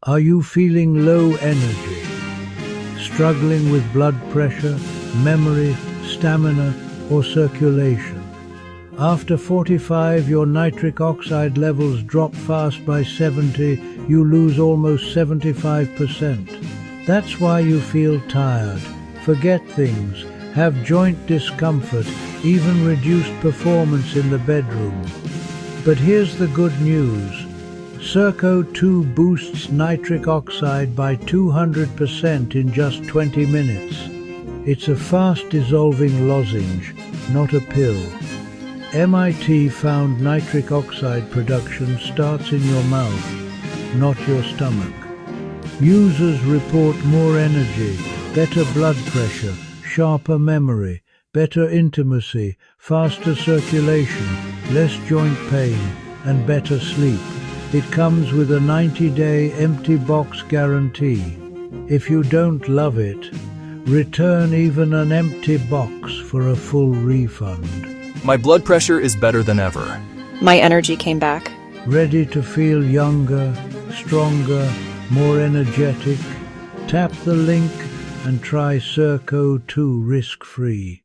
Are you feeling low energy? Struggling with blood pressure, memory, stamina, or circulation? After 45, your nitric oxide levels drop fast by 70, you lose almost 75%. That's why you feel tired, forget things, have joint discomfort, even reduced performance in the bedroom. But here's the good news. CircO2 boosts nitric oxide by 200% in just 20 minutes. It's a fast-dissolving lozenge, not a pill. MIT found nitric oxide production starts in your mouth, not your stomach. Users report more energy, better blood pressure, sharper memory, better intimacy, faster circulation, less joint pain, and better sleep. It comes with a 90-day empty box guarantee. If you don't love it, return even an empty box for a full refund. My blood pressure is better than ever. My energy came back. Ready to feel younger, stronger, more energetic? Tap the link and try CircO2 risk-free.